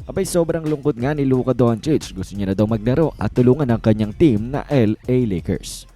Abay sobrang lungkot nga ni Luka Doncic. Gusto niya na daw maglaro at tulungan ang kanyang team na LA Lakers.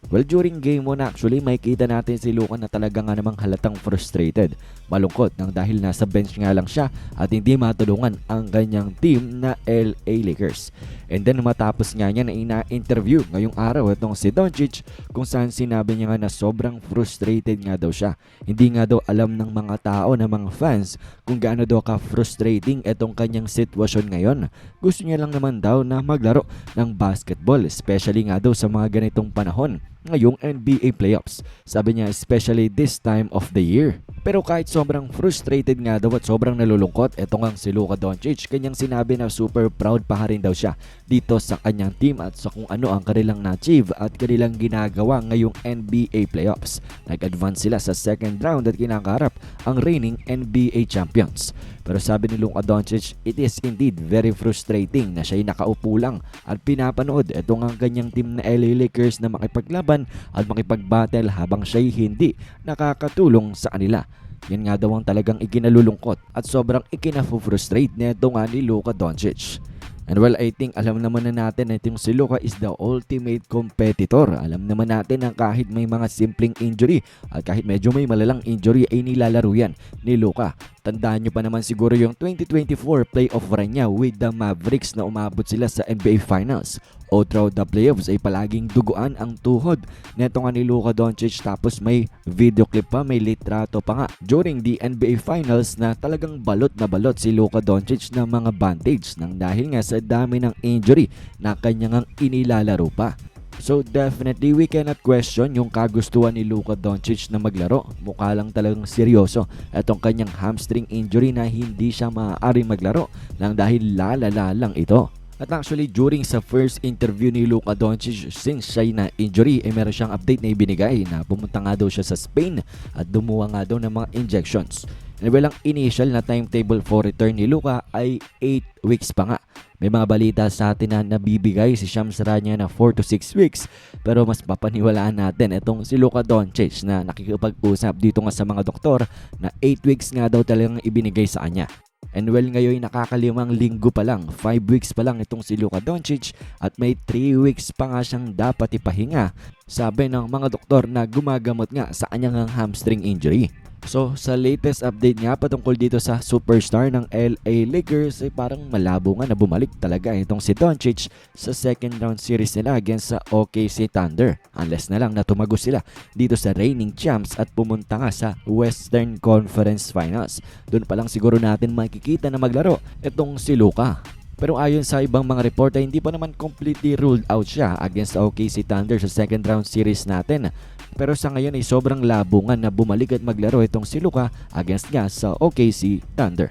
Well, during game 1 actually, makikita natin si Luka na talaga nga namang halatang frustrated. Malungkot nang dahil nasa bench nga lang siya at hindi matulungan ang kanyang team na LA Lakers. And then matapos nga niya na ina-interview ngayong araw itong si Doncic kung saan sinabi niya nga na sobrang frustrated nga daw siya. Hindi nga daw alam ng mga tao, ng mga fans kung gaano daw ka-frustrating itong kanyang sitwasyon ngayon. Gusto niya lang naman daw na maglaro ng basketball, especially nga daw sa mga ganitong panahon ngayong NBA playoffs. Sabi niya especially this time of the year. Pero kahit sobrang frustrated nga daw at sobrang nalulungkot, eto nga si Luka Doncic, kanyang sinabi na super proud pa rin daw siya dito sa kanyang team at sa kung ano ang kanilang na-achieve at kanilang ginagawa ngayong NBA playoffs. Nag-advance sila sa second round at kinakaharap ang reigning NBA champions. Pero sabi ni Luka Doncic, it is indeed very frustrating na siya'y nakaupo lang at pinapanood itong ang kanyang team na LA Lakers na makipaglaban at makipag-battle habang siya'y hindi nakakatulong sa kanila. Yan nga daw ang talagang ikinalulungkot at sobrang ikinafu-frustrate nito nga ni Luka Doncic. And well, I think alam naman na natin na itong si Luka is the ultimate competitor. Alam naman natin na kahit may mga simpleng injury at kahit medyo may malalang injury ay nilalaro yan ni Luka. Tandaan nyo pa naman siguro yung 2024 playoff run niya with the Mavericks na umabot sila sa NBA Finals. O throughout the playoffs ay palaging duguan ang tuhod neto nga ni Luka Doncic, tapos may video clip pa, may litrato pa nga during the NBA Finals na talagang balot na balot si Luka Doncic ng mga bandage nang dahil nga sa dami ng injury na kanyang inilalaro pa. So definitely we cannot question yung kagustuhan ni Luka Doncic na maglaro. Mukha lang talagang seryoso itong kanyang hamstring injury na hindi siya maaaring maglaro lang dahil lalala lang ito. At actually during sa first interview ni Luka Doncic since siya na injury ay meron siyang update na ibinigay na pumunta nga daw siya sa Spain at dumuha nga daw ng mga injections. And well, ang initial na timetable for return ni Luka ay 8 weeks pa nga. May mga balita sa atin na nabibigay si Shams Charania na 4 to 6 weeks, pero mas papaniwalaan natin itong si Luka Doncic na nakikipag-usap dito nga sa mga doktor na 8 weeks nga daw talagang ibinigay sa kanya. And well, ngayon nakakalimang linggo pa lang, 5 weeks pa lang itong si Luka Doncic at may 3 weeks pa nga siyang dapat ipahinga, sabi ng mga doktor na gumagamot nga sa kanyang hamstring injury. So sa latest update nga patungkol dito sa superstar ng LA Lakers ay parang malabo nga na bumalik talaga itong si Doncic sa second round series nila against sa OKC Thunder. Unless na lang na tumago sila dito sa reigning champs at pumunta nga sa Western Conference Finals. Doon pa lang siguro natin makikita na maglaro itong si Luka. Pero ayon sa ibang mga report ay hindi pa naman completely ruled out siya against OKC Thunder sa second round series natin. Pero sa ngayon ay sobrang labo nga na bumalik at maglaro itong si Luka against nga sa OKC Thunder.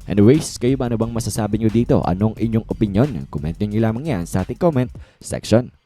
Anyways, kayo ba ano bang masasabi nyo dito? Anong inyong opinion? Comment nyo lamang yan sa ating comment section.